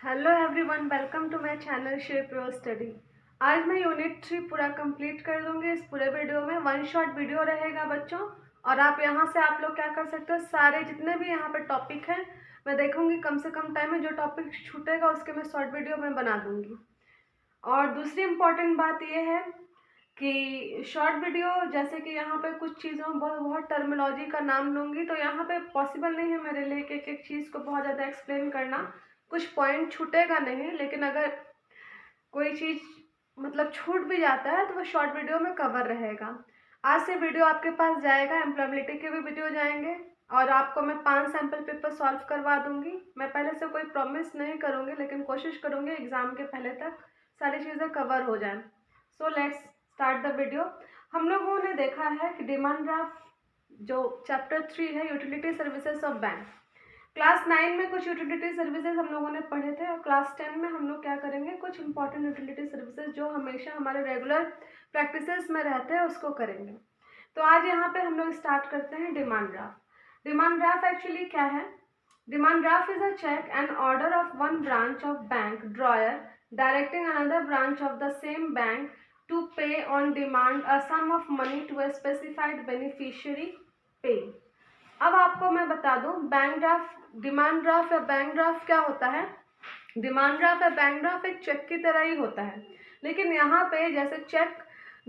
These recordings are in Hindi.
Hello everyone, welcome to my channel shape your study. आज मैं यूनिट 3 पूरा कंप्लीट कर दूंगी। इस पूरे वीडियो में वन शॉट वीडियो रहेगा बच्चों, और आप यहां से आप लोग क्या कर सकते हो, सारे जितने भी यहां पे टॉपिक हैं मैं देखूंगी कम से कम टाइम में जो टॉपिक छूटेगा उसके मैं शॉर्ट वीडियो में बना दूंगी। और दूसरी इम्पॉर्टेंट बात यह है कि शॉर्ट वीडियो जैसे कि यहाँ पे कुछ चीज़ों बहुत टर्मिनोलॉजी का नाम लूँगी, तो यहाँ पे पॉसिबल नहीं है मेरे लिए कि एक चीज़ को बहुत ज़्यादा एक्सप्लेन करना। कुछ पॉइंट छूटेगा नहीं, लेकिन अगर कोई चीज़ मतलब छूट भी जाता है तो वो शॉर्ट वीडियो में कवर रहेगा। आज से वीडियो आपके पास जाएगा, एम्प्लॉयबिलिटी के भी वीडियो जाएंगे, और आपको मैं 5 सैम्पल पेपर सॉल्व करवा दूंगी। मैं पहले से कोई प्रॉमिस नहीं करूँगी, लेकिन कोशिश करूँगी एग्ज़ाम के पहले तक सारी चीज़ें कवर हो जाएं। So let's start the video. हम लोगों ने देखा है कि डिमांड ड्राफ्ट जो चैप्टर 3 है, utility services of bank, class 9 में कुछ यूटिलिटी सर्विसेज हम लोगों ने पढ़े थे, और क्लास 10 में हम लोग क्या करेंगे, कुछ इंपॉर्टेंट यूटिलिटी सर्विसेज जो हमेशा हमारे रेगुलर प्रैक्टिसेस में रहते हैं उसको करेंगे। तो आज यहाँ पे हम लोग स्टार्ट करते हैं demand draft. Demand draft actually क्या है? Demand draft is a cheque and order of one branch of bank drawer directing another branch of the same bank to pay on demand a sum of money to a specified beneficiary pay। अब आपको मैं बता दूं, बैंक ड्राफ्ट, डिमांड ड्राफ्ट या बैंक ड्राफ्ट क्या होता है। डिमांड ड्राफ्ट या बैंक ड्राफ्ट एक चेक की तरह ही होता है, लेकिन यहाँ पे जैसे चेक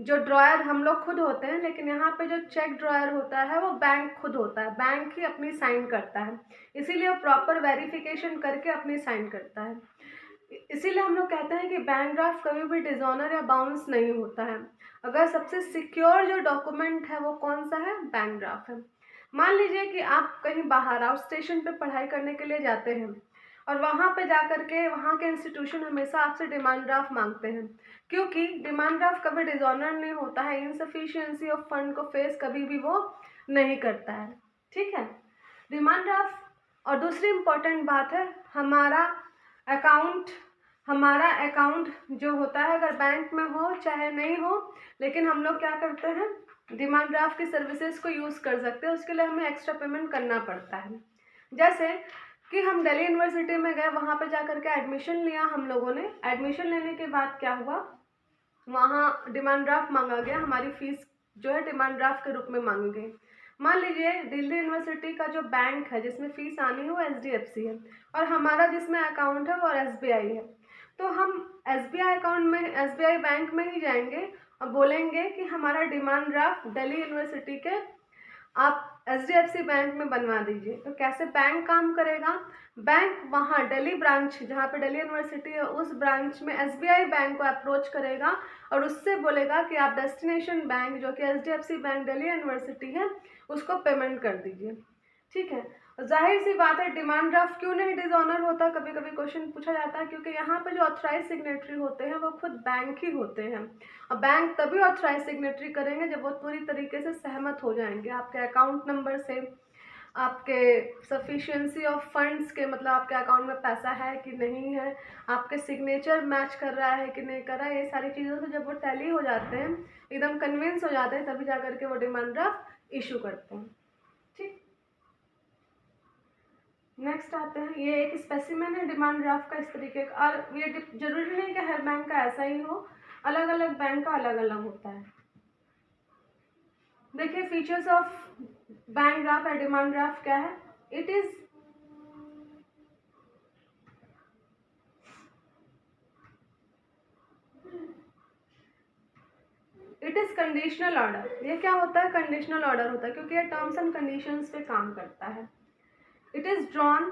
जो ड्रॉयर हम लोग खुद होते हैं, लेकिन यहाँ पे जो चेक ड्रॉयर होता है वो बैंक खुद होता है, बैंक ही अपनी साइन करता है, इसीलिए वो प्रॉपर वेरिफिकेशन करके अपनी साइन करता है। इसीलिए हम लोग कहते हैं कि बैंक ड्राफ्ट कभी भी डिसऑनर या बाउंस नहीं होता है। अगर सबसे सिक्योर जो डॉक्यूमेंट है वो कौन सा है? बैंक ड्राफ्ट है। मान लीजिए कि आप कहीं बाहर आउट स्टेशन पे पढ़ाई करने के लिए जाते हैं, और वहाँ पे जा कर के वहाँ के इंस्टीट्यूशन हमेशा आपसे डिमांड ड्राफ्ट मांगते हैं, क्योंकि डिमांड ड्राफ्ट कभी डिसऑनर नहीं होता है, इनसफिशिएंसी ऑफ फंड को फेस कभी भी वो नहीं करता है। ठीक है, डिमांड ड्राफ्ट। और दूसरी इम्पॉर्टेंट बात है, हमारा अकाउंट जो होता है, अगर बैंक में हो चाहे नहीं हो, लेकिन हम लोग क्या करते हैं, डिमांड ड्राफ्ट की सर्विसेज को यूज़ कर सकते हैं। उसके लिए हमें एक्स्ट्रा पेमेंट करना पड़ता है। जैसे कि हम दिल्ली यूनिवर्सिटी में गए, वहाँ पे जा करके एडमिशन लिया हम लोगों ने। एडमिशन लेने के बाद क्या हुआ, वहाँ डिमांड ड्राफ्ट मांगा गया, हमारी फीस जो है डिमांड ड्राफ्ट के रूप में मांगी गई। मान लीजिए दिल्ली यूनिवर्सिटी का जो बैंक है जिसमें फ़ीस आनी है वो HDFC है, और हमारा जिसमें अकाउंट है वो SBI है। तो हम SBI अकाउंट में, SBI बैंक में ही जाएंगे और बोलेंगे कि हमारा डिमांड ड्राफ्ट दिल्ली यूनिवर्सिटी के आप HDFC बैंक में बनवा दीजिए। तो कैसे बैंक काम करेगा? बैंक वहाँ दिल्ली ब्रांच, जहाँ पे दिल्ली यूनिवर्सिटी है, उस ब्रांच में SBI बैंक को अप्रोच करेगा और उससे बोलेगा कि आप डेस्टिनेशन बैंक जो कि HDFC बैंक दिल्ली यूनिवर्सिटी है उसको पेमेंट कर दीजिए। ठीक है, जाहिर सी बात है डिमांड ड्राफ्ट क्यों नहीं डिसऑनर होता, कभी कभी क्वेश्चन पूछा जाता है, क्योंकि यहाँ पे जो ऑथराइज सिग्नेटरी होते हैं वो खुद बैंक ही होते हैं, और बैंक तभी ऑथराइज सिग्नेटरी करेंगे जब वो पूरी तरीके से सहमत हो जाएंगे आपके अकाउंट नंबर से, आपके सफिशिएंसी ऑफ फंड्स के, मतलब आपके अकाउंट में पैसा है कि नहीं है, आपके सिग्नेचर मैच कर रहा है कि नहीं कर रहा है, ये सारी चीज़ों से जब वो टैली हो जाते हैं, एकदम कन्विंस हो जाते हैं, तभी जा करके वो डिमांड ड्राफ्ट इशू करते हैं। ठीक, नेक्स्ट आते हैं, ये एक स्पेसिमेन है डिमांड ड्राफ्ट का इस तरीके का, और ये जरूरी नहीं कि हर बैंक का ऐसा ही हो, अलग अलग बैंक का अलग अलग होता है। देखिए फीचर्स ऑफ बैंक ड्राफ्ट और डिमांड ड्राफ्ट क्या है। It is conditional order. ये क्या होता है? कंडीशनल ऑर्डर होता है, क्योंकि ये टर्म्स एंड कंडीशंस पे काम करता है। It is drawn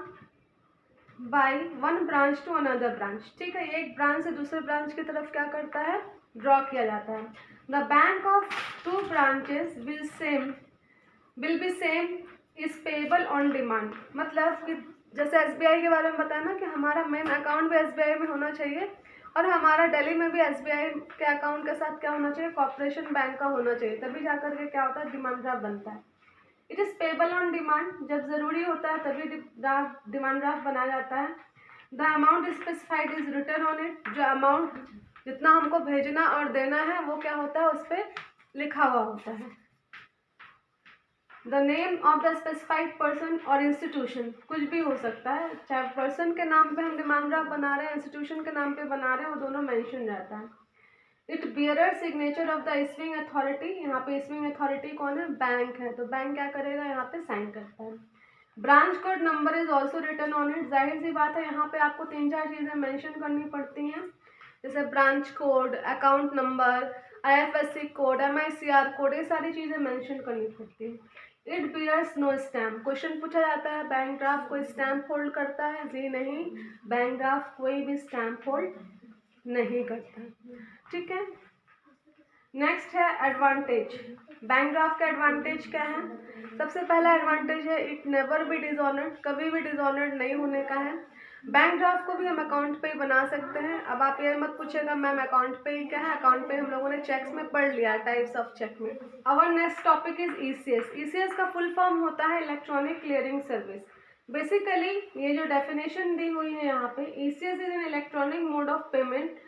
by one branch to another branch. ठीक है, एक ब्रांच से दूसरे ब्रांच की तरफ क्या करता है, ड्रॉ किया जाता है। The bank of two branches will be same is payable on demand. मतलब कि जैसे SBI के बारे में बताया ना कि हमारा मेन अकाउंट भी SBI में होना चाहिए, और हमारा दिल्ली में भी SBI के अकाउंट के साथ क्या होना चाहिए, कॉर्पोरेशन बैंक का होना चाहिए, तभी जाकर के क्या होता है, डिमांड ड्राफ्ट बनता है। It is payable on demand, जब ज़रूरी होता है तभी डिमांड ड्राफ्ट बनाया जाता है। The amount specified is return on it. जो अमाउंट जितना हमको भेजना और देना है वो क्या होता है, उस पर लिखा हुआ होता है। The name of the specified person और इंस्टीट्यूशन, कुछ भी हो सकता है, चाहे पर्सन के नाम पे हम डिमांड ड्राफ्ट बना रहे हैं, इंस्टीट्यूशन के नाम पे बना रहे हैं, वो दोनों मेंशन रहता है। It bearer signature of the issuing authority, यहाँ पे इशूइंग अथॉरिटी कौन है, बैंक है, तो बैंक क्या करेगा, यहाँ पे साइन करता है। Branch code number is also written on it, जाहिर सी बात है यहाँ पे आपको 3-4 चीज़ें मेंशन करनी पड़ती हैं, जैसे branch code, account number, IFSC code, MICR code, ये सारी चीज़ें मेंशन करनी पड़ती है। It bears no stamp, question पूछा जाता है बैंक ड्राफ्ट कोई स्टैम्प होल्ड करता है, जी नहीं, बैंक ड्राफ्ट कोई भी स्टैम्प होल्ड नहीं करता। ठीक है, नेक्स्ट है एडवांटेज। बैंक ड्राफ्ट का एडवांटेज क्या है, सबसे पहला एडवांटेज है इट नेवर बी डिसऑनर्ड, कभी भी डिसऑनर्ड नहीं होने का है। बैंक ड्राफ्ट को भी हम अकाउंट पे ही बना सकते हैं। अब आप ये मत पूछेगा मैम अकाउंट पे ही क्या है, अकाउंट पे हम लोगों ने चेक्स में पढ़ लिया, टाइप्स ऑफ चेक में। Our next topic is ECS। ECS का फुल फॉर्म होता है इलेक्ट्रॉनिक क्लियरिंग सर्विस। बेसिकली ये जो डेफिनेशन दी हुई है यहाँ पे, ECS is an electronic mode of payment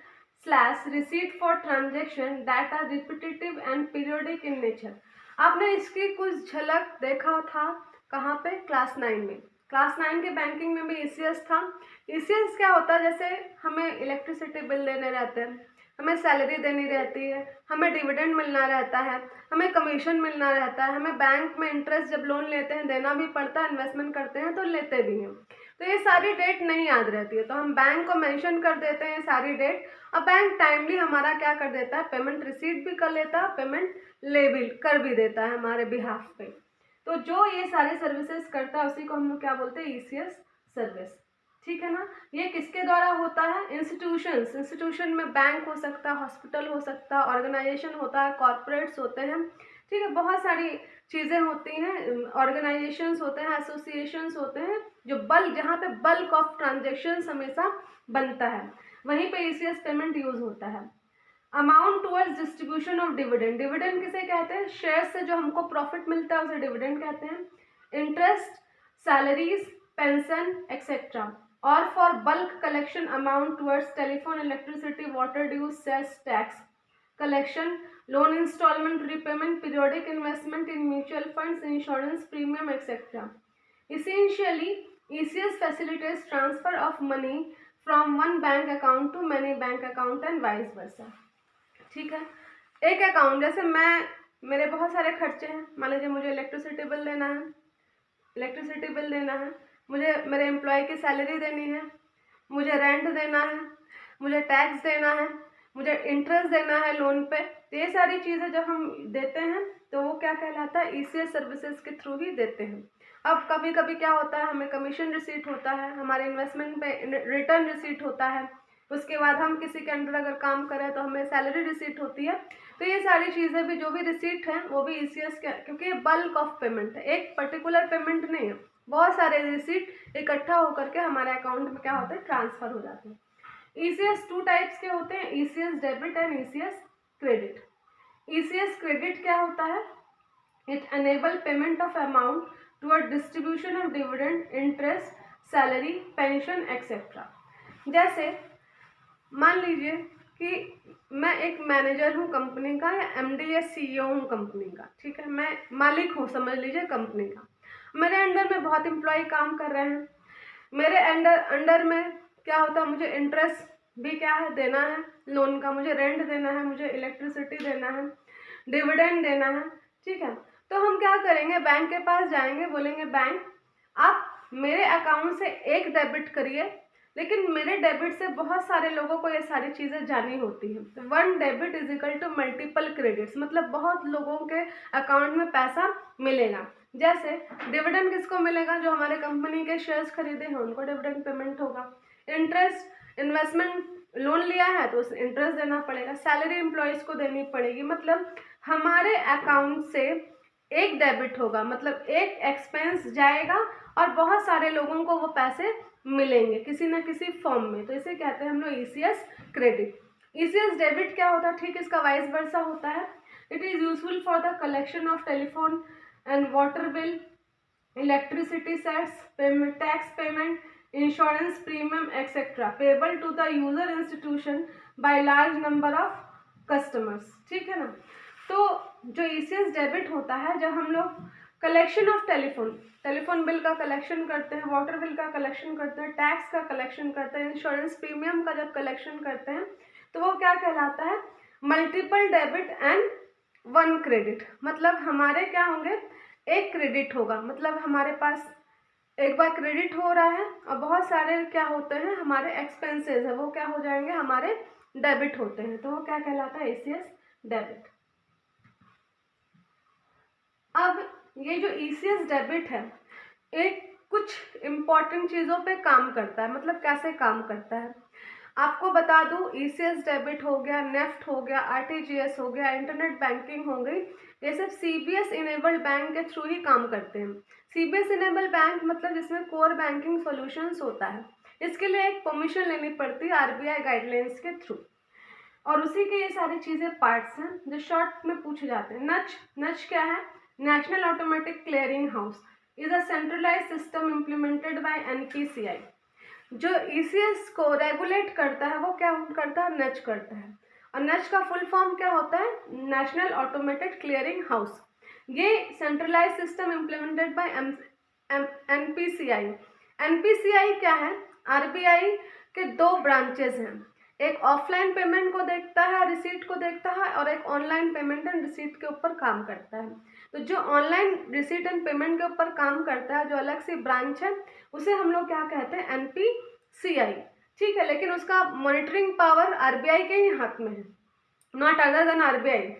/ receipt for transaction that are repetitive and periodic in nature। आपने इसकी कुछ झलक देखा था कहाँ पे, क्लास 9 में। क्लास 9 के बैंकिंग में भी ECS था। ECS क्या होता है, जैसे हमें इलेक्ट्रिसिटी बिल देने रहते हैं, हमें सैलरी देनी रहती है, हमें डिविडेंड मिलना रहता है, हमें कमीशन मिलना रहता है, हमें बैंक में इंटरेस्ट जब लोन लेते हैं देना भी पड़ता है, इन्वेस्टमेंट करते हैं तो लेते भी हैं। तो ये सारी डेट नहीं याद रहती है, तो हम बैंक को मेंशन कर देते हैं सारी डेट, और बैंक टाइमली हमारा क्या कर देता है, पेमेंट रिसीट भी कर लेता है, पेमेंट ले भी कर भी देता है हमारे बिहाफ पे। तो जो ये सारी सर्विसेज करता है उसी को हम लोग क्या बोलते हैं, ECS सर्विस। ठीक है ना, ये किसके द्वारा होता है, इंस्टीट्यूशंस। इंस्टीट्यूशन में बैंक हो सकता है, हॉस्पिटल हो सकता है, ऑर्गेनाइजेशन होता है, कॉर्पोरेट्स होते हैं, ठीक है, बहुत सारी चीज़ें होती हैं, ऑर्गेनाइजेशंस होते हैं, एसोसिएशंस होते हैं, जो जहाँ पे बल्क ऑफ ट्रांजेक्शन्स हमेशा बनता है, वहीं पे ECS पेमेंट यूज होता है। Amount towards distribution of dividend, dividend किसे कहते हैं, शेयर से जो हमको प्रॉफिट मिलता है उसे डिविडेंड कहते हैं। इंटरेस्ट, सैलरीज, पेंशन एक्सेट्रा, और for bulk collection amount towards telephone, electricity, water dues, cess tax collection, loan installment repayment, periodic investment in mutual funds, insurance premium etcetera. Essentially, ECS facilitates transfer of money from one bank account to many bank account and vice versa। ठीक है, एक अकाउंट, जैसे मेरे बहुत सारे खर्चे हैं, मान लीजिए मुझे इलेक्ट्रिसिटी बिल देना है, मुझे मेरे एम्प्लॉय की सैलरी देनी है, मुझे रेंट देना है, मुझे टैक्स देना है, मुझे इंटरेस्ट देना है लोन पे, तो ये सारी चीज़ें जब हम देते हैं तो वो क्या कहलाता है, ECS सर्विसेज के थ्रू ही देते हैं। अब कभी कभी क्या होता है, हमें कमीशन रिसीट होता है, हमारे इन्वेस्टमेंट पे रिटर्न रिसीट होता है, उसके बाद हम किसी के अंडर अगर काम करें तो हमें सैलरी रिसीट होती है। तो ये सारी चीज़ें भी जो भी रिसीट हैं वो भी ECS के, क्योंकि ये बल्क ऑफ पेमेंट है, एक पर्टिकुलर पेमेंट नहीं है, बहुत सारे रिसीट इकट्ठा होकर के हमारे अकाउंट में क्या होता है, ट्रांसफर हो जाते हैं। ECS 2 टाइप्स के होते हैं, ECS debit and ECS credit. ECS credit क्या होता है, it enable payment of amount toward distribution of dividend, interest, salary, pension etcetera. जैसे मान लीजिए कि मैं एक मैनेजर हूँ कंपनी का, या MD या CEO हूँ कंपनी का, ठीक है, मैं मालिक हूँ समझ लीजिए कंपनी का, मेरे अंडर में बहुत एम्प्लॉय काम कर रहे हैं, मेरे अंडर में क्या होता है, मुझे इंटरेस्ट भी क्या है देना है लोन का, मुझे रेंट देना है, मुझे इलेक्ट्रिसिटी देना है, डिविडेंड देना है, ठीक है। तो हम क्या करेंगे, बैंक के पास जाएंगे, बोलेंगे बैंक आप मेरे अकाउंट से एक डेबिट करिए, लेकिन मेरे डेबिट से बहुत सारे लोगों को ये सारी चीज़ें जानी होती है। तो 1 debit is equal to multiple credits, मतलब बहुत लोगों के अकाउंट में पैसा मिलेगा। जैसे डिविडेंड किसको मिलेगा, जो हमारे कंपनी के शेयर्स खरीदे हैं उनको डिविडेंड पेमेंट होगा। इंटरेस्ट, इन्वेस्टमेंट लोन लिया है तो उस इंटरेस्ट देना पड़ेगा। सैलरी एम्प्लॉयज़ को देनी पड़ेगी। मतलब हमारे अकाउंट से एक डेबिट होगा, मतलब एक एक्सपेंस जाएगा और बहुत सारे लोगों को वो पैसे मिलेंगे किसी न किसी फॉर्म में, तो इसे कहते हैं हम लोग ECS क्रेडिट। ECS डेबिट क्या होता है, ठीक इसका वाइस वर्सा होता है। It is useful for the collection of telephone and water bill, electricity sets, tax payment, insurance premium etcetera payable to the user institution by large number of customers, ठीक है ना। तो जो ECS डेबिट होता है, जब हम लोग कलेक्शन ऑफ टेलीफोन बिल का कलेक्शन करते हैं, वाटर बिल का कलेक्शन करते हैं, टैक्स का कलेक्शन करते हैं, इंश्योरेंस प्रीमियम का जब कलेक्शन करते हैं तो वो क्या कहलाता है, multiple debit and one credit. मतलब हमारे क्या होंगे, एक क्रेडिट होगा, मतलब हमारे पास एक बार क्रेडिट हो रहा है और बहुत सारे क्या होते हैं हमारे एक्सपेंसेस है वो क्या हो जाएंगे, हमारे डेबिट होते हैं, तो वो क्या कहलाता है, ईसीएस डेबिट। अब ये जो ईसीएस डेबिट है एक कुछ इम्पॉर्टेंट चीज़ों पे काम करता है। मतलब कैसे काम करता है आपको बता दूं, ईसीएस डेबिट हो गया, नेफ्ट हो गया, आरटीजीएस हो गया, इंटरनेट बैंकिंग हो गई, ये सब सीबीएस इनेबल्ड बैंक के थ्रू ही काम करते हैं। सीबीएस इनेबल्ड बैंक मतलब जिसमें कोर बैंकिंग सॉल्यूशंस होता है, इसके लिए एक परमिशन लेनी पड़ती है आरबीआई गाइडलाइंस के थ्रू, और उसी के ये सारी चीज़ें पार्ट्स हैं जो शॉर्ट में पूछे जाते हैं। नच क्या है, national automatic clearing house is a centralize system implemented by NPCI. जो ईसीएस को रेगुलेट करता है वो क्या करता है, नच करता है, और नच का फुल फॉर्म क्या होता है, नेशनल ऑटोमेटेड क्लियरिंग हाउस। ये centralize system implemented by NPCI. NPCI क्या है, आरबीआई के दो ब्रांचेस हैं, एक ऑफलाइन पेमेंट को देखता है, रिसीट को देखता है, और एक ऑनलाइन पेमेंट एंड रिसीट के ऊपर काम करता है। तो जो ऑनलाइन रिसीट एंड पेमेंट के ऊपर काम करता है, जो अलग सी ब्रांच है, उसे हम लोग क्या कहते हैं, एनपीसीआई। ठीक है, लेकिन उसका मॉनिटरिंग पावर आरबीआई के ही हाथ में है, not other than RBI.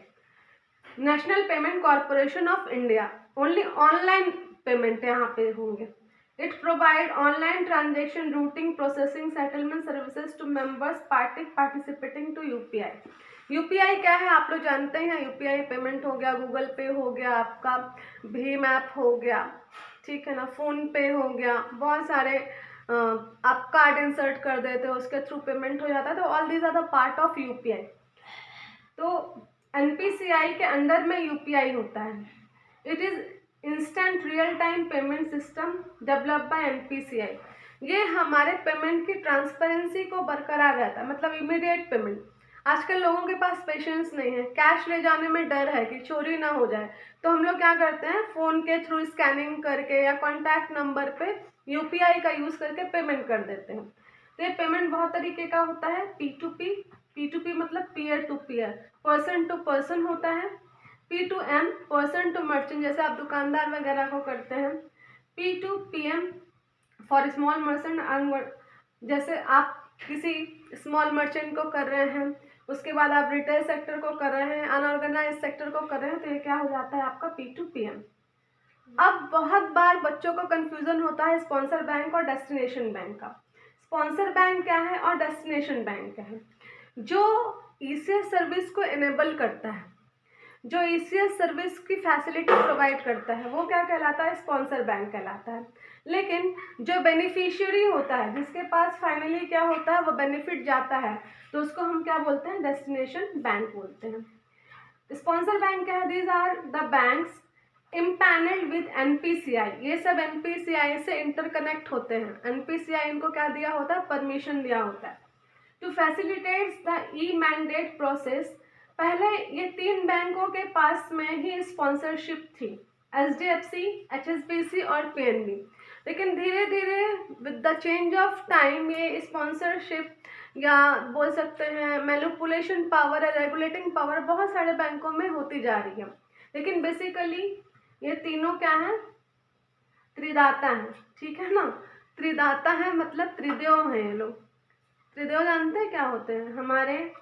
National payment corporation of India, only online payment यहाँ पे होंगे। It provide online transaction routing processing settlement services to members participating to UPI. UPI क्या है आप लोग जानते हैं, यूपीआई पेमेंट हो गया, गूगल पे हो गया, आपका भीम ऐप हो गया, ठीक है ना, फ़ोन पे हो गया, बहुत सारे आप कार्ड इंसर्ट कर देते हो उसके थ्रू पेमेंट हो जाता है, तो all these are the part of UPI. तो एनपीसीआई के अंडर में यूपीआई होता है। It is instant real time payment system developed by NPCI. ये हमारे पेमेंट की ट्रांसपेरेंसी को बरकरार रहता है, मतलब इमीडिएट पेमेंट। आजकल लोगों के पास पेशेंस नहीं है, कैश ले जाने में डर है कि चोरी ना हो जाए, तो हम लोग क्या करते हैं, फ़ोन के थ्रू स्कैनिंग करके या कॉन्टैक्ट नंबर पे यूपीआई का यूज़ करके पेमेंट कर देते हैं। तो ये पेमेंट बहुत तरीके का होता है, P2P मतलब peer to peer, person to person होता है, P2M पर्सन टू मर्चेंट, जैसे आप दुकानदार वगैरह को करते हैं, P2PM फॉर स्मॉल मर्चेंट, जैसे आप किसी स्मॉल मर्चेंट को कर रहे हैं, उसके बाद आप रिटेल सेक्टर को कर रहे हैं, अनऑर्गेनाइज सेक्टर को कर रहे हैं, तो ये क्या हो जाता है आपका P2PM। अब बहुत बार बच्चों को कंफ्यूजन होता है स्पॉन्सर बैंक और डेस्टिनेशन बैंक का। स्पॉन्सर बैंक क्या है और डेस्टिनेशन बैंक क्या है। जो ईसीएस सर्विस को इनेबल करता है, जो ईसीएस सर्विस की फैसिलिटी प्रोवाइड करता है, वो क्या कहलाता है, स्पॉन्सर बैंक कहलाता है। लेकिन जो बेनिफिशियरी होता है, जिसके पास फाइनली क्या होता है, वो बेनिफिट जाता है, तो उसको हम क्या बोलते हैं, डेस्टिनेशन बैंक बोलते हैं। स्पॉन्सर बैंक क्या है, these are the banks empanelled with NPCI. ये सब एनपीसीआई से इंटरकनेक्ट होते हैं, एनपीसीआई इनको क्या दिया होता है, परमिशन दिया होता है to facilitates the e mandate process. पहले ये 3 बैंकों के पास में ही स्पॉन्सरशिप थी, एचडीएफसी, एचएसबीसी और पीएनबी। लेकिन धीरे धीरे with the change of time ये स्पॉन्सरशिप या बोल सकते हैं मैनिपुलेशन पावर या रेगुलेटिंग पावर बहुत सारे बैंकों में होती जा रही है। लेकिन बेसिकली ये तीनों क्या हैं, त्रिदाता हैं, ठीक है ना। त्रिदाता है मतलब त्रिदेव हैं ये लोग। त्रिदेव जानते हैं क्या होते हैं, हमारे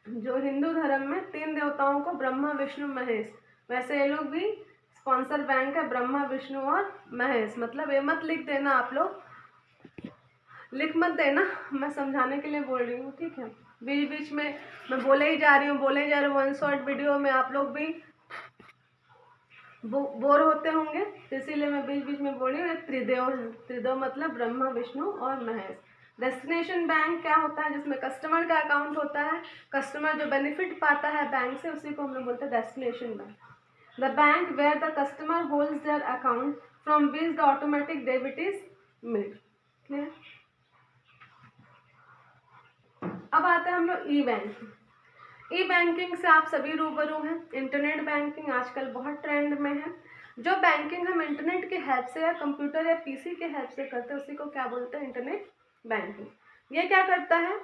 जो हिंदू धर्म में 3 देवताओं को ब्रह्मा विष्णु महेश, वैसे ये लोग भी स्पॉन्सर बैंक है, ब्रह्मा विष्णु और महेश। मतलब ये मत लिख देना, आप लोग लिख मत देना, मैं समझाने के लिए बोल रही हूँ, ठीक है। बीच बीच में मैं बोले ही जा रही हूँ, वन शॉर्ट वीडियो में आप लोग भी बोर होते होंगे, तो इसीलिए मैं बीच बीच में बोल रही हूँ। त्रिदेव है, त्रिदेव मतलब ब्रह्मा विष्णु और महेश। डेस्टिनेशन बैंक क्या होता है, जिसमें कस्टमर का अकाउंट होता है, कस्टमर जो बेनिफिट पाता है बैंक से, उसी को हम लोग बोलते हैं destination bank. The bank where the customer holds their account from which the automatic debit is made. Clear. अब आते हैं हम लोग ई बैंकिंग। ई बैंकिंग से आप सभी रूबरू हैं। इंटरनेट बैंकिंग आजकल बहुत ट्रेंड में है। जो बैंकिंग हम इंटरनेट के हेल्प से या कंप्यूटर या पीसी के हेल्प से करते हैं उसी को क्या बोलते हैं, इंटरनेट बैंकिंग। ये क्या करता है,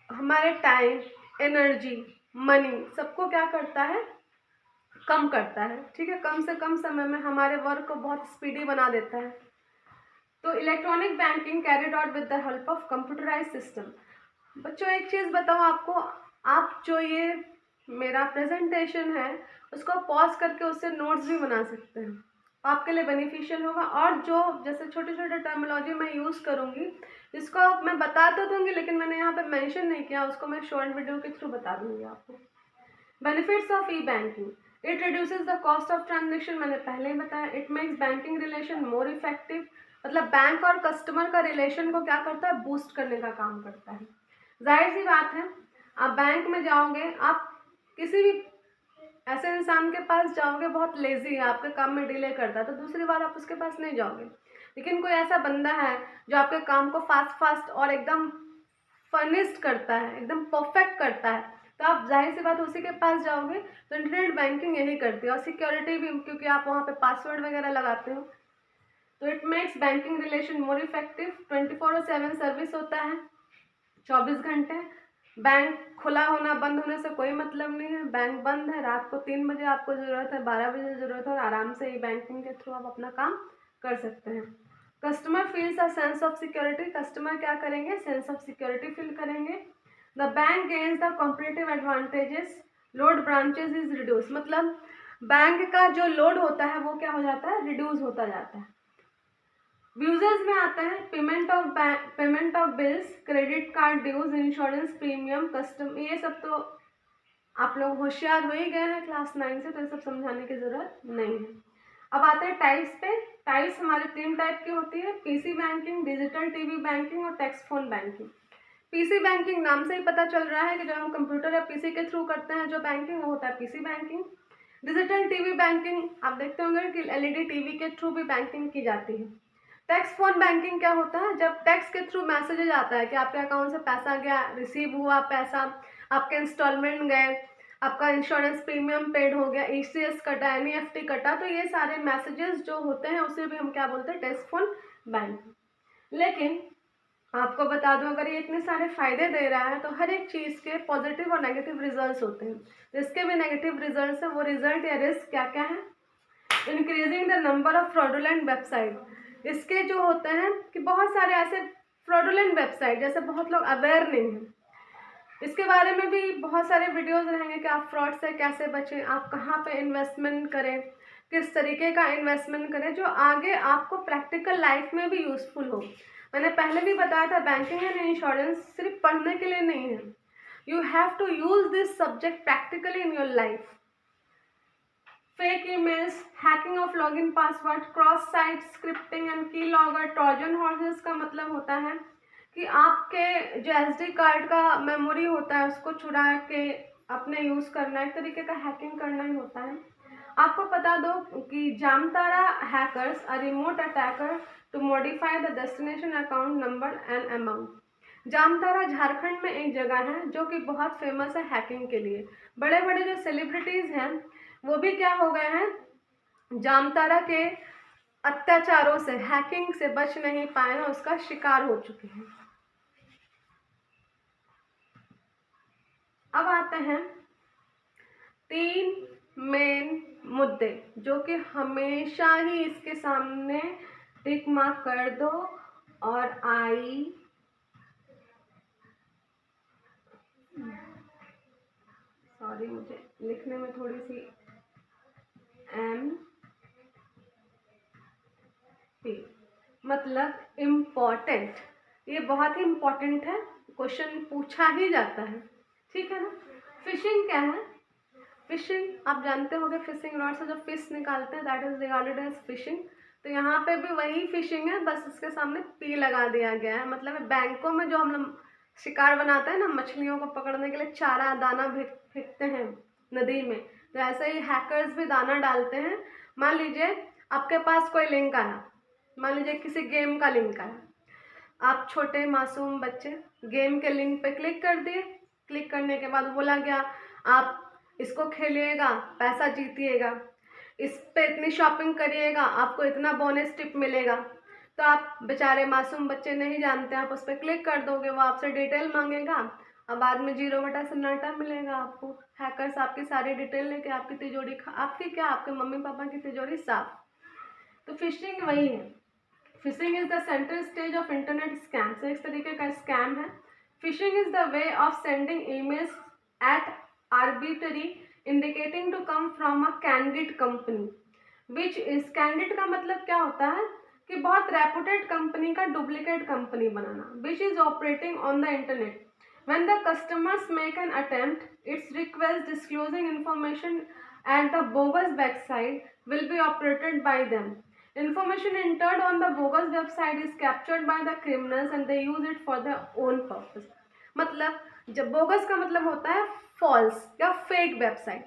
हमारे टाइम, एनर्जी, मनी सबको क्या करता है, कम करता है। ठीक है, कम से कम समय में हमारे वर्क को बहुत स्पीडी बना देता है। तो electronic banking carried out with the help of computerize system. बच्चों एक चीज़ बताऊँ आपको, आप जो ये मेरा प्रेजेंटेशन है उसको पॉज करके उससे नोट्स भी बना सकते हैं, आपके लिए बेनिफिशियल होगा। और जो जैसे छोटे छोटे टर्मिनोलॉजी मैं यूज़ करूँगी जिसको मैं बता तो दूँगी लेकिन मैंने यहाँ पे मेंशन नहीं किया, उसको मैं शॉर्ट वीडियो के थ्रू बता दूँगी आपको। Benefits of E banking, it reduces the cost of transaction, मैंने पहले ही बताया। It makes banking relation more effective, मतलब बैंक और कस्टमर का रिलेशन को क्या करता है, बूस्ट करने का काम करता है। जाहिर सी बात है, आप बैंक में जाओगे, आप किसी भी ऐसे इंसान के पास जाओगे बहुत लेजी है, आपके काम में डिले करता है, तो दूसरी बार आप उसके पास नहीं जाओगे। लेकिन कोई ऐसा बंदा है जो आपके काम को फास्ट और एकदम फर्निश्ड करता है, एकदम परफेक्ट करता है, तो आप जाहिर सी बात उसी के पास जाओगे। तो इंटरनेट बैंकिंग यही करती है, और सिक्योरिटी भी, क्योंकि आप वहाँ पे पासवर्ड वगैरह लगाते हो। तो it makes banking relation more effective. 24/7 service होता है, 24 घंटे। बैंक खुला होना बंद होने से कोई मतलब नहीं है। बैंक बंद है, रात को 3 बजे आपको ज़रूरत है, 12 बजे ज़रूरत है, और आराम से ही बैंकिंग के थ्रू आप अपना काम कर सकते हैं। Customer feels a sense of security, customer क्या करेंगे, सेंस ऑफ सिक्योरिटी फील करेंगे। The bank gains the competitive advantages, load branches is reduce, मतलब बैंक का जो लोड होता है वो क्या हो जाता है, रिड्यूस होता जाता है। यूजर्स में आता है payment of bills, credit card dues, insurance premium, custom, ये सब तो आप लोग होशियार हो ही गए हैं क्लास 9 से, तो ये सब समझाने की ज़रूरत नहीं है। अब आते हैं टाइप्स पे। टाइप्स हमारे 3 टाइप की होती है, PC banking, digital TV banking और text phone banking. PC banking नाम से ही पता चल रहा है कि जब हम कंप्यूटर या पीसी के थ्रू करते हैं जो बैंकिंग, वो होता है PC banking. Digital TV banking, आप देखते होंगे कि एलईडी टीवी के थ्रू भी बैंकिंग की जाती है। टैक्स फोन बैंकिंग क्या होता है, जब टैक्स के थ्रू मैसेजेज आता है कि आपके अकाउंट से पैसा गया, रिसीव हुआ पैसा, आपके इंस्टॉलमेंट गए, आपका इंश्योरेंस प्रीमियम पेड हो गया, ईसीएस कटा, एनईएफटी कटा, तो ये सारे मैसेजेस जो होते हैं उसे भी हम क्या बोलते हैं, टैक्स फोन बैंकिंग। लेकिन आपको बता दूं, अगर ये इतने सारे फायदे दे रहा है तो हर एक चीज़ के पॉजिटिव और नेगेटिव रिजल्ट्स होते हैं। जिसके भी नेगेटिव रिजल्ट्स हैं वो रिजल्ट या रिस्क क्या क्या है, increasing the number of fraudulent website, इसके जो होते हैं कि बहुत सारे ऐसे फ्रॉडुलेंट वेबसाइट, जैसे बहुत लोग अवेयर नहीं हैं, इसके बारे में भी बहुत सारे वीडियोस रहेंगे कि आप फ्रॉड से कैसे बचें, आप कहाँ पे इन्वेस्टमेंट करें, किस तरीके का इन्वेस्टमेंट करें जो आगे आपको प्रैक्टिकल लाइफ में भी यूज़फुल हो। मैंने पहले भी बताया था, बैंकिंग एंड इंश्योरेंस सिर्फ पढ़ने के लिए नहीं है, you have to use this subject practically in your life. Fake emails, hacking of login password, cross site scripting and key logger, Trojan horses का मतलब होता है कि आपके जो एसडी कार्ड का मेमोरी होता है उसको चुरा के अपने यूज़ करना, एक तरीके का हैकिंग करना ही होता है। आपको बता दो कि Jamtara hackers a remote attacker to modify the destination account number and amount. Jamtara Jharkhand में एक जगह है जो कि बहुत फेमस है हैकिंग के लिए। बड़े बड़े जो सेलिब्रिटीज़ हैं वो भी क्या हो गए हैं, जामतारा के अत्याचारों से, हैकिंग से बच नहीं पाए हैं, उसका शिकार हो चुके हैं। अब आते हैं 3 मेन मुद्दे जो कि हमेशा ही इसके सामने टिक मार्क कर दो, और सॉरी मुझे लिखने में थोड़ी सी MP, मतलब इम्पॉर्टेंट, ये बहुत ही इम्पॉर्टेंट है, क्वेश्चन पूछा ही जाता है, ठीक है ना। फिशिंग क्या है, फिशिंग आप जानते होंगे, फिशिंग रॉड से जो फिश निकालते हैं that is regarded as phishing. तो यहाँ पे भी वही फिशिंग है, बस इसके सामने पी लगा दिया गया है। मतलब बैंकों में जो हम लोग शिकार बनाते हैं ना, मछलियों को पकड़ने के लिए चारा दाना फेंकते हैं नदी में, तो ऐसे ही हैकर्स भी दाना डालते हैं। मान लीजिए आपके पास कोई लिंक आया, मान लीजिए किसी गेम का लिंक आया, आप छोटे मासूम बच्चे गेम के लिंक पे क्लिक कर दिए। क्लिक करने के बाद बोला गया आप इसको खेलिएगा, पैसा जीतिएगा। इस पे इतनी शॉपिंग करिएगा आपको इतना बोनस टिप मिलेगा। तो आप बेचारे मासूम बच्चे नहीं जानते, आप उस पर क्लिक कर दोगे, वो आपसे डिटेल मांगेगा और बाद में 0/सन्नाटा मिलेगा आपको। हैकर्स आपकी सारी डिटेल लेके आपकी तिजोरी आपकी क्या, आपके मम्मी पापा की तिजोरी साफ। तो फिशिंग वही है। Phishing is the central stage of internet scam. तो इस तरीके का स्कैम है। Phishing is the way of sending emails at arbitrary indicating to come from a candid company which is, candid का मतलब क्या होता है कि बहुत रेपुटेड कंपनी का डुप्लीकेट कंपनी बनाना, which is operating on the internet. When the customers make an attempt, its request disclosing information at the bogus website will be operated by them. Information entered on the bogus website is captured by the criminals and they use it for their own purpose. मतलब जब बोगस का मतलब होता है फॉल्स या फेक वेबसाइट।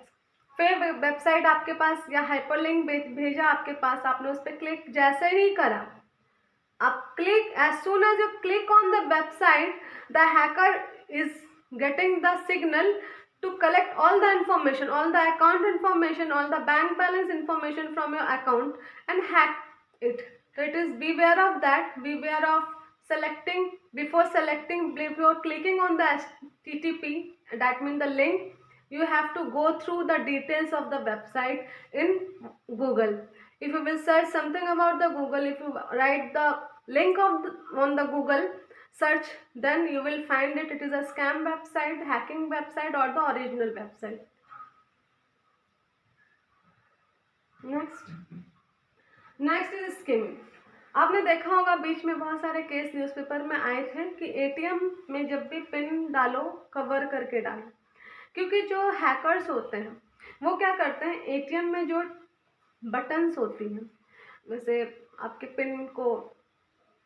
फेक वेबसाइट आपके पास या हाइपरलिंक भेजा आपके पास, आपने उस पर क्लिक जैसे ही करा, आप click, as soon as you click on the website, the hacker is getting the signal to collect all the information, all the account information, all the bank balance information from your account and hack it. So it is beware of that, beware of selecting, before clicking on the HTTP, that means the link, you have to go through the details of the website in Google. If you will search something about the Google, if you write the link on the Google search, then you will find it is a scam website, hacking website or the original website. Next is skimming. आपने देखा होगा बीच में बहुत सारे केस न्यूज़पेपर में आए थे कि एटीएम में जब भी पिन डालो कवर करके डालो, क्योंकि जो हैकर्स होते हैं वो क्या करते हैं, एटीएम में जो बटन्स होती हैं, वैसे आपके पिन को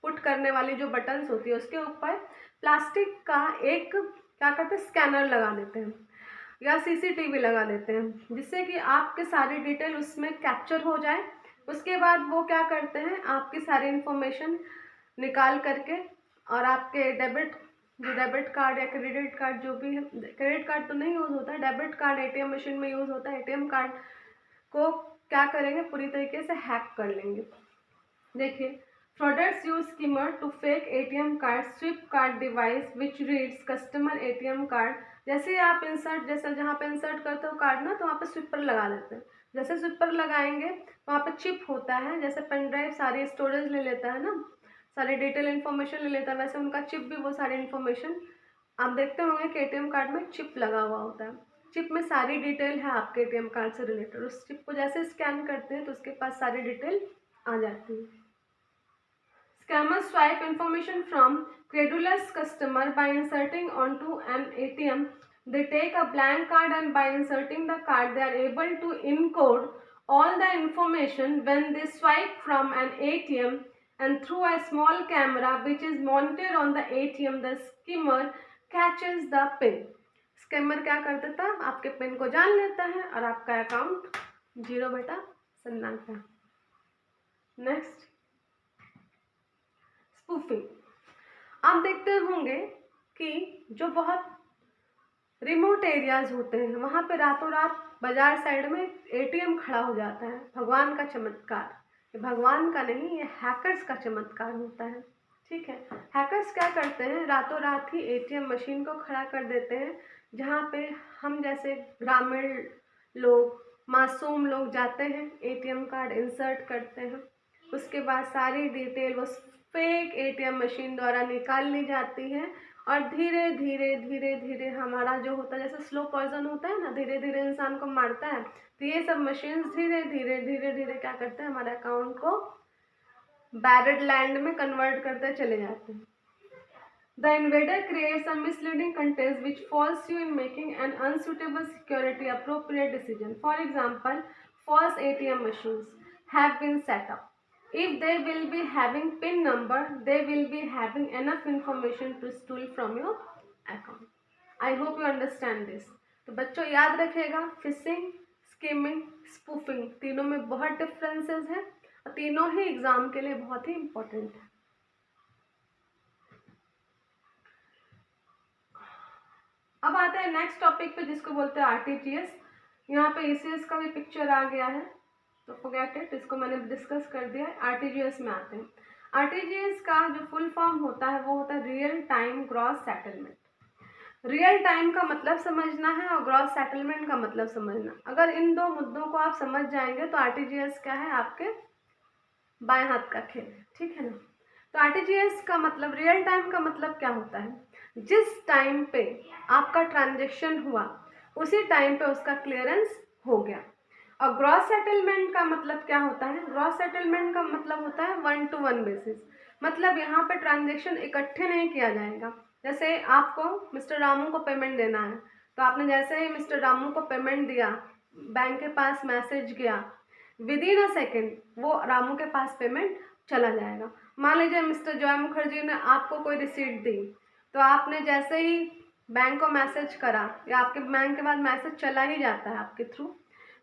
पुट करने वाली जो बटन्स होती है उसके ऊपर प्लास्टिक का एक क्या करते हैं, स्कैनर लगा देते हैं या सीसीटीवी लगा देते हैं, जिससे कि आपके सारी डिटेल उसमें कैप्चर हो जाए। उसके बाद वो क्या करते हैं, आपकी सारी इन्फॉर्मेशन निकाल करके और आपके डेबिट कार्ड या क्रेडिट कार्ड, जो भी है, क्रेडिट कार्ड तो नहीं यूज़ होता है, डेबिट कार्ड एटीएम मशीन में यूज़ होता है, एटीएम कार्ड को क्या करेंगे, पूरी तरीके से हैक कर लेंगे। देखिए, fraudsters use skimmer to fake ATM card, swipe card device which reads customer ATM card। जैसे आप इंसर्ट, जैसे जहाँ पे इंसर्ट करते हो कार्ड ना, तो वहाँ पे स्विपर लगा देते हैं। जैसे स्विपर लगाएंगे वहाँ पे चिप होता है, जैसे पेन ड्राइव सारी स्टोरेज ले लेता है ना, सारी डिटेल इन्फॉर्मेशन ले लेता है, वैसे उनका चिप भी वो सारी इन्फॉर्मेशन, आप देखते होंगे कि एटीएम कार्ड में चिप लगा हुआ होता है, चिप में सारी डिटेल है आपके एटीएम कार्ड से रिलेटेड। उस चिप को जैसे स्कैन करते हैं तो उसके पास सारी डिटेल आ जाती है। Scammers swipe information from credulous customer by inserting onto an ATM. They take a blank card and by inserting the card, they are able to encode all the information. When they swipe from an ATM and through a small camera which is mounted on the ATM, the skimmer catches the pin. Scammer क्या कर देता है, आपके पिन को जान लेता है और आपका अकाउंट 0/सन्नाटा। Next, spoofing. आप देखते होंगे कि जो बहुत रिमोट एरियाज होते हैं वहाँ पे रातों रात बाजार साइड में एटीएम खड़ा हो जाता है। भगवान का चमत्कार, ये भगवान का नहीं, ये हैकर्स का चमत्कार होता है। ठीक है, हैकर्स क्या करते हैं, रातों रात ही एटीएम मशीन को खड़ा कर देते हैं, जहाँ पे हम जैसे ग्रामीण लोग, मासूम लोग जाते हैं, एटीएम कार्ड इंसर्ट करते हैं, उसके बाद सारी डिटेल वो फेक एटीएम मशीन द्वारा निकाल ली जाती है और धीरे धीरे धीरे धीरे हमारा जो होता है, जैसे स्लो पॉइजन होता है ना, धीरे धीरे इंसान को मारता है, तो ये सब मशीन्स धीरे धीरे धीरे धीरे क्या करते हैं, हमारे अकाउंट को बैरेड लैंड में कन्वर्ट करते चले जाते हैं। The invader creates a misleading context which falls you in making an unsuitable security appropriate decision. For example, false ATM machines have been set up. If they will be having PIN number, they will be having enough information to steal from your account. I hope you understand this. तो बच्चों याद रखिएगा, फिशिंग, स्किमिंग, स्पूफिंग, तीनों में बहुत डिफरेंसेस हैं और तीनों ही एग्जाम के लिए बहुत ही इम्पोर्टेंट है। अब आते हैं नेक्स्ट टॉपिक पे, जिसको बोलते हैं आरटीजीएस। यहाँ पे ईसीएस का भी पिक्चर आ गया है। तो फॉरगेट इट, इसको मैंने डिस्कस कर दिया। आरटीजीएस में आते हैं। आरटीजीएस का जो फुल फॉर्म होता है वो होता है real time gross settlement. Real time का मतलब समझना है और ग्रॉस सेटलमेंट का मतलब समझना। अगर इन दो मुद्दों को आप समझ जाएंगे तो आरटीजीएस क्या है, आपके बाएं हाथ का खेल है, ठीक है ना। तो आरटीजीएस का मतलब, रियल टाइम का मतलब क्या होता है, जिस टाइम पे आपका ट्रांजेक्शन हुआ उसी टाइम पे उसका क्लियरेंस हो गया। और ग्रॉस सेटलमेंट का मतलब क्या होता है, ग्रॉस सेटलमेंट का मतलब होता है 1 to 1 बेसिस। मतलब यहाँ पे ट्रांजेक्शन इकट्ठे नहीं किया जाएगा। जैसे आपको मिस्टर रामू को पेमेंट देना है, तो आपने जैसे ही मिस्टर रामू को पेमेंट दिया, बैंक के पास मैसेज गया, विद इन अ सेकेंड वो रामू के पास पेमेंट चला जाएगा। मान लीजिए मिस्टर जॉय मुखर्जी ने आपको कोई रिसीट दी, तो आपने जैसे ही बैंक को मैसेज करा या आपके बैंक के बाद मैसेज चला ही जाता है आपके थ्रू,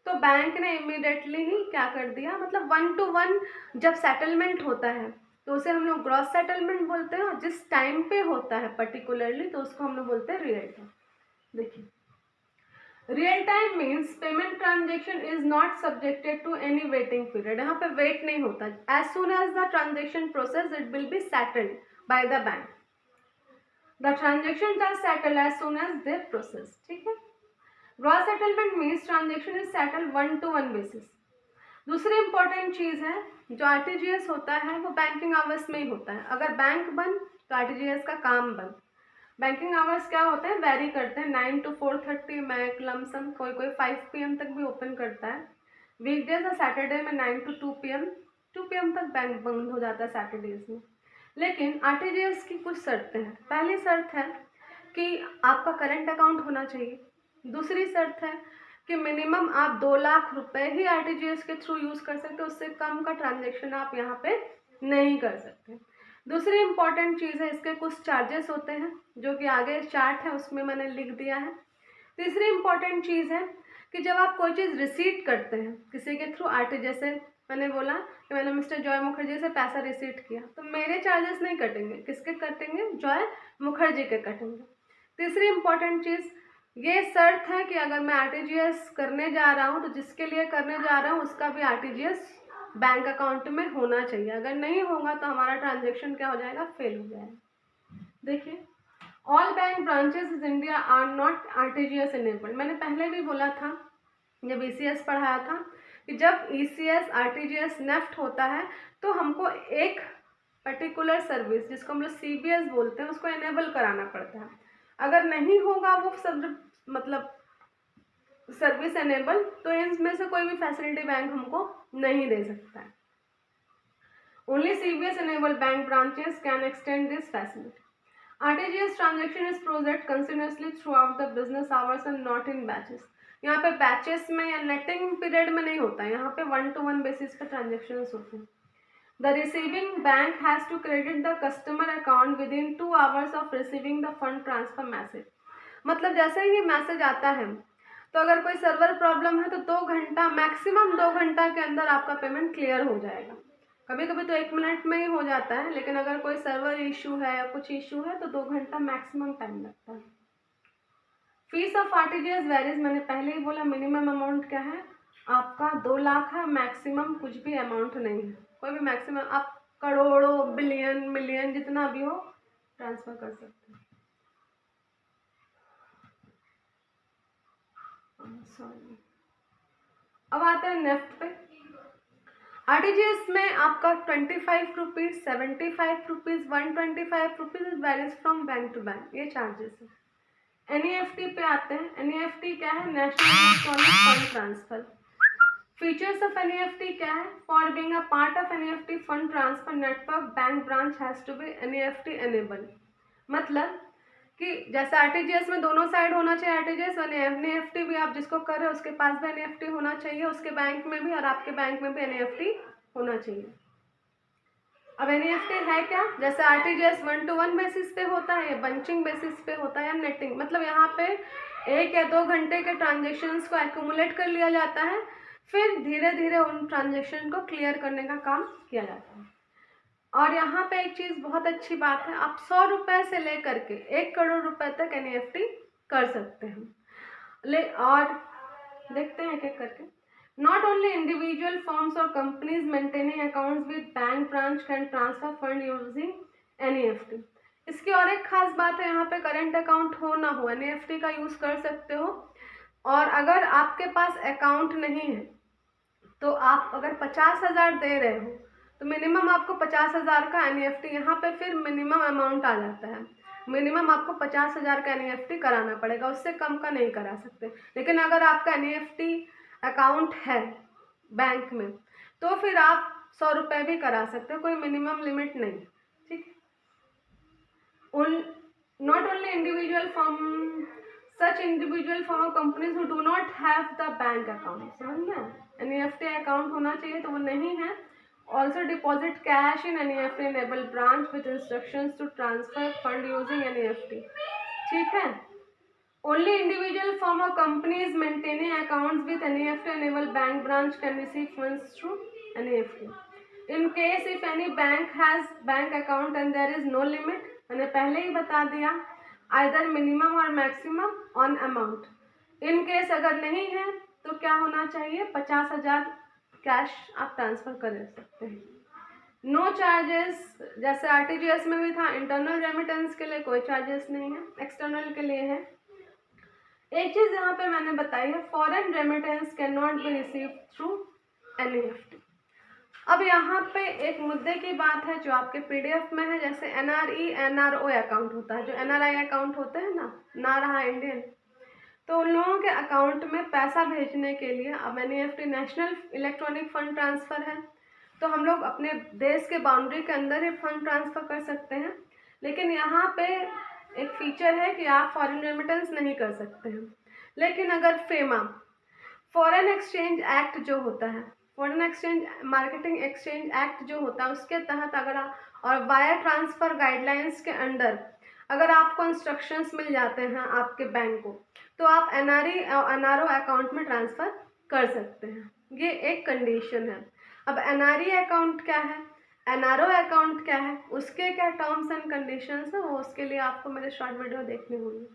तो बैंक ने इमीडिएटली ही क्या कर दिया, मतलब 1 to 1 जब सेटलमेंट होता है तो उसे हम लोग ग्रॉस सेटलमेंट बोलते हैं। और जिस टाइम पे होता है पर्टिकुलरली तो उसको हम लोग बोलते हैं रियल टाइम। देखिए, real time means payment transaction is not subjected to any waiting period. यहाँ पे वेट नहीं होता। As soon as the transaction process it will be settled by the bank. The transaction are settled as soon as they process, ठीक है। Gross settlement means transaction is settled 1 to 1 basis. दूसरी इंपॉर्टेंट चीज़ है, जो आरटीजीएस होता है वो बैंकिंग आवर्स में ही होता है। अगर बैंक बंद तो आरटीजीएस का काम बंद। बैंकिंग आवर्स क्या होते हैं, वेरी करते हैं, 9 to 4:30 में लमसम, कोई कोई 5 PM तक भी ओपन करता है। वीकडेज और सैटरडे में 9 to 2 PM, 2 PM तक बैंक बंद हो जाता है सैटरडेज में। लेकिन आरटीजीएस की कुछ शर्तें हैं। पहली शर्त है कि आपका करंट अकाउंट होना चाहिए। दूसरी शर्त है कि मिनिमम आप 2 लाख रुपए ही आरटीजीएस के थ्रू यूज़ कर सकते हो, उससे कम का ट्रांजेक्शन आप यहाँ पे नहीं कर सकते। दूसरी इंपॉर्टेंट चीज़ है, इसके कुछ चार्जेस होते हैं जो कि आगे चार्ट है उसमें मैंने लिख दिया है। तीसरी इंपॉर्टेंट चीज़ है कि जब आप कोई चीज़ रिसीट करते हैं किसी के थ्रू आरटीजीएस, जैसे मैंने बोला कि मैंने मिस्टर जॉय मुखर्जी से पैसा रिसीट किया, तो मेरे चार्जेस नहीं कटेंगे, किसके कटेंगे, जॉय मुखर्जी के कटेंगे। तीसरी इंपॉर्टेंट चीज़ ये शर्त है कि अगर मैं आरटीजीएस करने जा रहा हूँ तो जिसके लिए करने जा रहा हूँ उसका भी आरटीजीएस बैंक अकाउंट में होना चाहिए। अगर नहीं होगा तो हमारा ट्रांजेक्शन क्या हो जाएगा, फेल हो जाएगा। देखिए, all bank branches in India are not RTGS enabled. मैंने पहले भी बोला था जब ईसीएस पढ़ाया था कि जब ईसीएस आरटीजीएस नेफ्ट होता है तो हमको एक पर्टिकुलर सर्विस जिसको हम लोग सीबीएस बोलते हैं उसको इनेबल कराना पड़ता है। अगर नहीं होगा वो सब मतलब सर्विस एनेबल, तो इनमें से कोई भी फैसिलिटी बैंक हमको नहीं दे सकता है। Only CBS enabled bank branches can extend this facility. RTGS transaction is processed continuously through out the business hours and not in batches. यहाँ पे बैचेस में या नेटिंग पीरियड में नहीं होता है, यहाँ पे 1 to 1 बेसिस पे ट्रांजेक्शन होते हैं। The receiving bank has to credit the customer account within 2 hours of receiving the fund transfer message। मतलब जैसे ही मैसेज आता है तो अगर कोई सर्वर प्रॉब्लम है तो 2 घंटा, मैक्सिमम 2 घंटा के अंदर आपका पेमेंट क्लियर हो जाएगा। कभी कभी तो 1 मिनट में ही हो जाता है, लेकिन अगर कोई सर्वर इशू है या कुछ इशू है तो 2 घंटा मैक्सिमम टाइम लगता है। फीस ऑफ आरटीजीएस वेरीज, मैंने पहले ही बोला मिनिमम अमाउंट क्या है आपका 2 लाख है, मैक्सिमम कुछ भी अमाउंट नहीं है, कोई भी मैक्सिमम आप करोड़ों, बिलियन, मिलियन जितना भी हो ट्रांसफ़र कर सकते हैं। सॉरी, अब आते हैं नेफ्ट पे। आरटीजीएस में आपका 25 rupees, 75 rupees, 125 rupees varies from bank to bank, ये चार्जेस है। एनईएफटी पे आते हैं। एनईएफटी क्या है, national electronic fund transfer. Features of NEFT क्या है, for being a part of NEFT fund transfer network bank branch has to be NEFT enable. मतलब कि जैसे आरटीजीएस में दोनों साइड होना चाहिए, आरटीजीएस और एनईएफटी भी, आप जिसको कर रहे हो उसके पास भी एनईएफटी होना चाहिए, उसके बैंक में भी और आपके बैंक में भी एनईएफटी होना चाहिए। अब एनईएफटी है क्या, जैसे आरटीजीएस 1 to 1 बेसिस पे होता है या बंचिंग बेसिस पे होता है या नेटिंग, मतलब यहाँ पे 1 या 2 घंटे के ट्रांजेक्शन्स को एक्यूमुलेट कर लिया जाता है, फिर धीरे धीरे उन ट्रांजेक्शन को क्लियर करने का काम किया जाता है। और यहाँ पे एक चीज़ बहुत अच्छी बात है, आप 100 रुपये से लेकर के 1 करोड़ रुपए तक एनईएफटी कर सकते हैं। और देखते हैं एक एक करके। Not only individual firms or companies maintaining accounts with bank branch can transfer fund using NEFT. इसकी और एक खास बात है, यहाँ पे करंट अकाउंट हो ना हो NEFT का यूज़ कर सकते हो। और अगर आपके पास अकाउंट नहीं है तो आप अगर 50,000 दे रहे हो तो मिनिमम आपको 50,000 का NEFT, यहाँ पे फिर मिनिमम अमाउंट आ जाता है, मिनिमम आपको 50,000 का NEFT कराना पड़ेगा, उससे कम का नहीं करा सकते। लेकिन अगर आपका NEFT अकाउंट है बैंक में तो फिर आप 100 रुपये भी करा सकते हो, कोई मिनिमम लिमिट नहीं, ठीक है। Not only individual form, such individual form companies who do not have the bank account, समझ में, NEFT अकाउंट होना चाहिए तो वो नहीं है। Also deposit cash in NEFT enable branch with instructions to transfer fund using NEFT, ठीक है। Only individual firm or companies maintaining accounts with NEFT enabled bank branch can receive funds through NEFT. In case if any bank has bank account and there is no limit, मैंने पहले ही बता दिया, either minimum और maximum on amount. In case अगर नहीं है तो क्या होना चाहिए, 50,000 कैश आप ट्रांसफ़र कर सकते हैं। नो चार्जेस, जैसे RTGS में भी था, इंटरनल रेमिटेंस के लिए कोई चार्जेस नहीं है, एक्सटर्नल के लिए है। एक चीज़ यहाँ पे मैंने बताई है, foreign remittance can not be receive through NEFT। अब यहाँ पे एक मुद्दे की बात है जो आपके PDF में है, जैसे NRE NRO अकाउंट होता है, जो NRI अकाउंट होते हैं ना रहा इंडियन, तो उन लोगों के अकाउंट में पैसा भेजने के लिए अब NEFT national electronic fund transfer है, तो हम लोग अपने देश के बाउंड्री के अंदर ही फंड ट्रांसफ़र कर सकते हैं। लेकिन यहाँ पे एक फीचर है कि आप फॉरेन रेमिटेंस नहीं कर सकते हैं। लेकिन अगर फेमा, फॉरेन एक्सचेंज एक्ट जो होता है, foreign exchange marketing exchange act जो होता है, उसके तहत अगर आप, और वायर ट्रांसफ़र गाइडलाइंस के अंडर अगर आपको इंस्ट्रक्शंस मिल जाते हैं आपके बैंक को, तो आप NRE और NRO अकाउंट में ट्रांसफ़र कर सकते हैं, ये एक कंडीशन है। अब NRE अकाउंट क्या है, NRO अकाउंट क्या है, उसके क्या टर्म्स एंड कंडीशंस है, वो उसके लिए आपको मेरे शॉर्ट वीडियो देखने होंगे।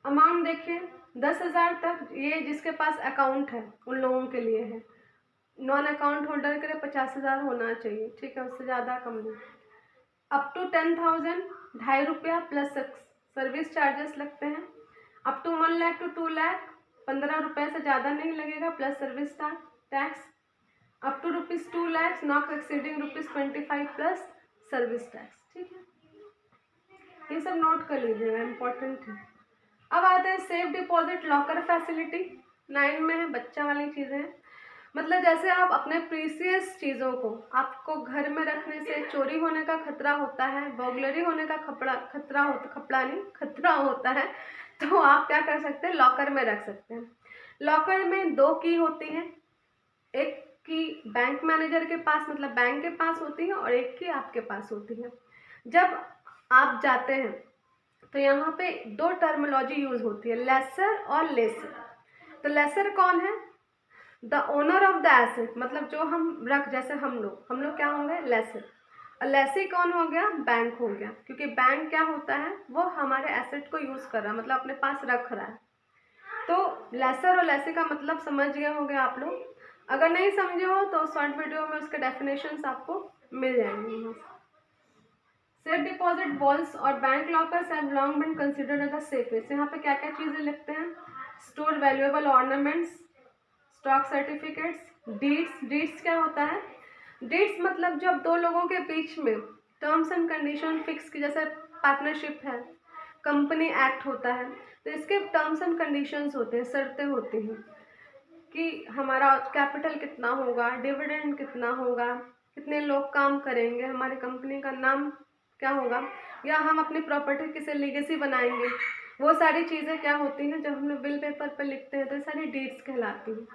अमाउंट देखिए 10,000 तक, ये जिसके पास अकाउंट है उन लोगों के लिए है। नॉन अकाउंट होल्डर के लिए 50,000 होना चाहिए, ठीक है, उससे ज़्यादा कम नहीं। Up to 10,000 ₹2.5 plus service charges लगते हैं। Up to 1 lakh to 2 lakh 15 रुपये से ज़्यादा नहीं लगेगा plus service tax. Up to ₹2 lakh not exceeding ₹25 plus service tax, ठीक है, ये सब नोट कर लीजिएगा, इम्पोर्टेंट है। अब आते हैं सेफ डिपॉजिट लॉकर फैसिलिटी, 9 में है, बच्चा वाली चीज़ें हैं। मतलब जैसे आप अपने प्रीसियस चीज़ों को, आपको घर में रखने से चोरी होने का खतरा होता है, बर्गलरी होने का खतरा होता है, तो आप क्या कर सकते हैं, लॉकर में रख सकते हैं। लॉकर में 2 की होती है, एक की बैंक मैनेजर के पास, मतलब बैंक के पास होती है, और एक की आपके पास होती है। जब आप जाते हैं तो यहाँ पे 2 टर्मिनोलॉजी यूज़ होती है, लेसर और लेसर। तो लेसर कौन है, the owner of the asset, मतलब जो हम जैसे हम लोग क्या होंगे, लेसर। और लेसी कौन हो गया, बैंक हो गया, क्योंकि बैंक क्या होता है, वो हमारे एसेट को यूज़ कर रहा है, मतलब अपने पास रख रहा है। तो लेसर और लेसी का मतलब समझ गए होंगे आप लोग। अगर नहीं समझे हो तो शॉर्ट वीडियो में उसके डेफिनेशंस आपको मिल जाएंगे। सेफ डिपॉजिट वॉल्स और bank lockers have long been considered as the safest. यहाँ पे क्या क्या चीज़ें लिखते हैं, store valuable ornaments, stock certificates, deeds क्या होता है, डीड्स मतलब जब 2 लोगों के बीच में टर्म्स एंड कंडीशन फिक्स की, जैसे पार्टनरशिप है, कंपनी एक्ट होता है, तो इसके टर्म्स एंड कंडीशंस होते हैं, शर्तें होती हैं कि हमारा कैपिटल कितना होगा, डिविडेंड कितना होगा, कितने लोग काम करेंगे, हमारी कंपनी का नाम क्या होगा, या हम अपनी प्रॉपर्टी किसे लीगेसी बनाएंगे, वो सारी चीज़ें क्या होती हैं, जब हम लोग बिल पेपर पर लिखते हैं तो ये सारी डीड्स कहलाती हैं।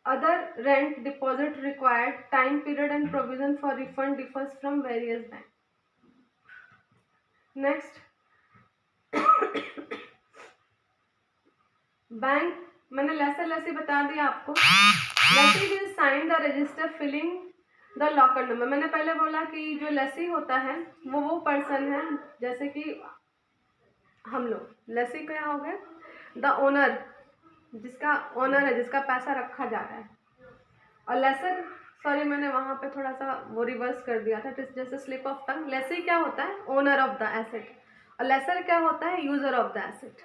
Other rent deposit required time period and provision for refund differs from various bank. Next, bank, मैंने लेसी बता दिया आपको। Lessee will sign the register filling the locker number. मैंने पहले बोला कि जो लेसी होता है वो पर्सन है, जैसे कि हम लोग। लेसी क्या हो गया? द ओनर, जिसका ओनर है, जिसका पैसा रखा जा रहा है। और लेसर, सॉरी मैंने वहाँ पे थोड़ा सा वो रिवर्स कर दिया था, जैसे स्लिप ऑफ टंग। लेसी क्या होता है? Owner of the asset. और लेसर क्या होता है? User of the asset.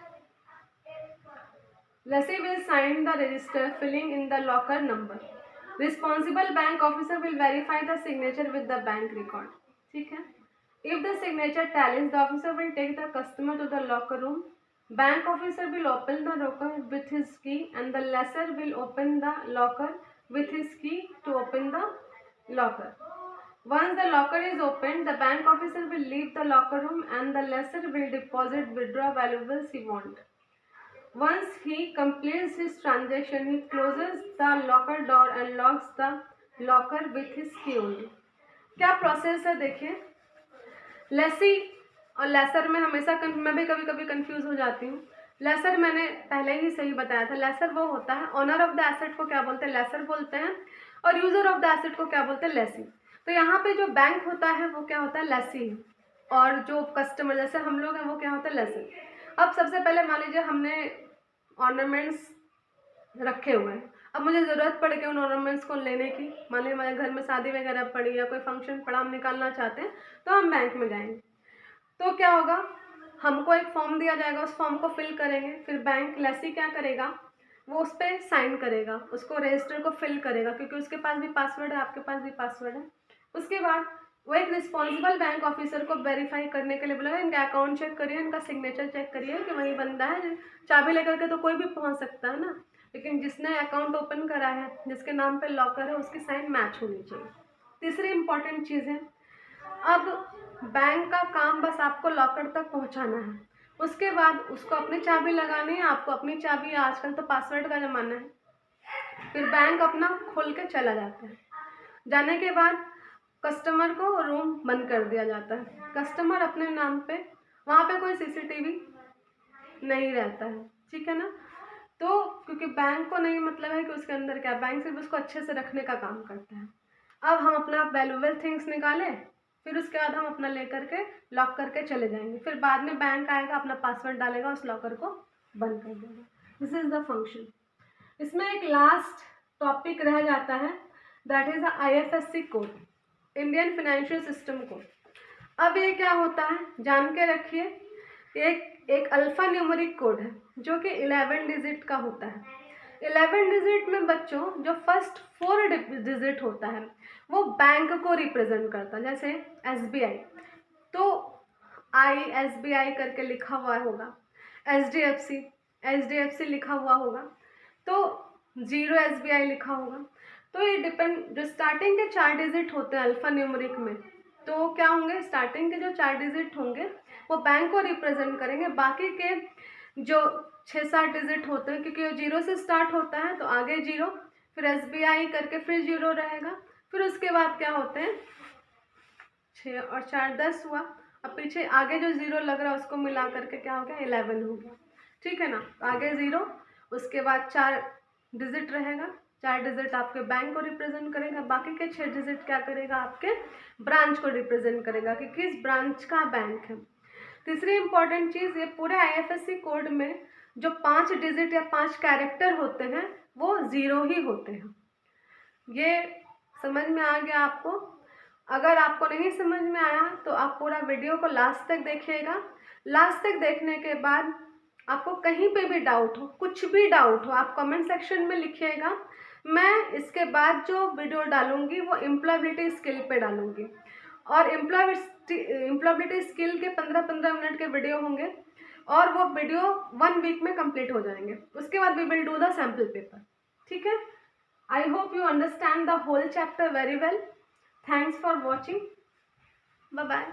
Lessee will sign the register filling in the locker number. Responsible bank officer will verify the signature with the bank record. ठीक है। If the signature tallies, the officer will take the customer to the locker room. Bank officer will open the locker with his key and the lessor will open the locker with his key to open the locker. Once the locker is opened, the bank officer will leave the locker room and the lessor will deposit withdraw valuables he wants. Once he completes his transaction, he closes the locker door and locks the locker with his key only. क्या प्रोसेस है देखिए। लेसी और लेसर में हमेशा मैं भी कभी कभी कंफ्यूज हो जाती हूँ। लेसर मैंने पहले ही सही बताया था, लेसर वो होता है, ओनर ऑफ द एसेट को क्या बोलते हैं? लेसर बोलते हैं। और यूजर ऑफ द एसेट को क्या बोलते हैं? लेसी। तो यहाँ पे जो बैंक होता है वो क्या होता है? लेसी। और जो कस्टमर जैसे हम लोग हैं वो क्या होता है? लेसी। अब सबसे पहले मान लीजिए हमने ऑर्नामेंट्स रखे हुए हैं, अब मुझे ज़रूरत पड़ गई उन ऑर्नामेंट्स को लेने की। मान लीजिए हमारे घर में शादी वगैरह पड़ी या कोई फंक्शन पड़ा, हम निकालना चाहते हैं, तो हम बैंक में जाएंगे। तो क्या होगा? हमको एक फॉर्म दिया जाएगा, उस फॉर्म को फिल करेंगे। फिर बैंक लेसी क्या करेगा? वो उस पर साइन करेगा, उसको रजिस्टर को फिल करेगा, क्योंकि उसके पास भी पासवर्ड है, आपके पास भी पासवर्ड है। उसके बाद वो एक रिस्पॉन्सिबल बैंक ऑफिसर को वेरीफाई करने के लिए बोलेगा, इनका अकाउंट चेक करिए, इनका सिग्नेचर चेक करिए कि वही बंदा है। चाबी लेकर के तो कोई भी पहुंच सकता है ना, लेकिन जिसने अकाउंट ओपन करा है, जिसके नाम पे लॉकर है, उसकी साइन मैच होनी चाहिए। तीसरी इंपॉर्टेंट चीज़ है, अब बैंक का काम बस आपको लॉकर तक पहुंचाना है। उसके बाद उसको अपनी चाबी लगानी है, आपको अपनी चाबी, आजकल तो पासवर्ड का ज़माना है। फिर बैंक अपना खोल के चला जाता है। जाने के बाद कस्टमर को रूम बंद कर दिया जाता है। कस्टमर अपने नाम पे, वहाँ पे कोई सीसीटीवी नहीं रहता है, ठीक है ना। तो क्योंकि बैंक को नहीं मतलब है कि उसके अंदर क्या, बैंक सिर्फ उसको अच्छे से रखने का काम करता है। अब हम अपना वैल्यूएबल थिंग्स निकालें, फिर उसके बाद हम अपना लेकर के लॉक करके चले जाएंगे। फिर बाद में बैंक आएगा, अपना पासवर्ड डालेगा, उस लॉकर को बंद कर देगा। This is the function. इसमें एक लास्ट टॉपिक रह जाता है, that is the IFSC code, Indian financial system code. अब ये क्या होता है जान के रखिए। एक अल्फा न्यूमेरिक कोड है जो कि 11 डिजिट का होता है। 11 डिजिट में बच्चों जो फर्स्ट 4 डिजिट होता है वो बैंक को रिप्रेजेंट करता है। जैसे SBI, तो ISBI करके लिखा हुआ होगा। HDFC लिखा हुआ होगा, तो 0 SBI लिखा होगा। तो ये डिपेंड, जो स्टार्टिंग के 4 डिजिट होते हैं अल्फा न्यूमेरिक में, तो क्या होंगे, स्टार्टिंग के जो 4 डिजिट होंगे वो बैंक को रिप्रेजेंट करेंगे। बाकी के जो 6-7 डिजिट होते हैं, क्योंकि 0 से स्टार्ट होता है तो आगे 0, फिर SBI करके फिर 0 रहेगा, फिर उसके बाद क्या होते हैं 6 और 4 10 हुआ, अब पीछे आगे जो 0 लग रहा है उसको मिला करके क्या हो गया 11 हो गया, ठीक है ना। तो आगे 0, उसके बाद 4 डिजिट रहेगा, 4 डिजिट आपके बैंक को रिप्रेजेंट करेगा, बाकी के 6 डिजिट क्या करेगा, आपके ब्रांच को रिप्रेजेंट करेगा कि किस ब्रांच का बैंक है। तीसरी इंपॉर्टेंट चीज़, ये पूरे IFSC कोड में जो 5 डिजिट या 5 कैरेक्टर होते हैं वो 0 ही होते हैं। ये समझ में आ गया आपको? अगर आपको नहीं समझ में आया तो आप पूरा वीडियो को लास्ट तक देखिएगा। लास्ट तक देखने के बाद आपको कहीं पे भी डाउट हो, कुछ भी डाउट हो, आप कमेंट सेक्शन में लिखिएगा। मैं इसके बाद जो वीडियो डालूंगी वो एम्प्लॉयबिलिटी स्किल पे डालूंगी, और एम्प्लॉयबिलिटी स्किल के 15-15 मिनट के वीडियो होंगे, और वो वीडियो 1 वीक में कंप्लीट हो जाएंगे। उसके बाद we will do the sample paper, ठीक है। I hope you understand the whole chapter very well. Thanks for watching, bye bye.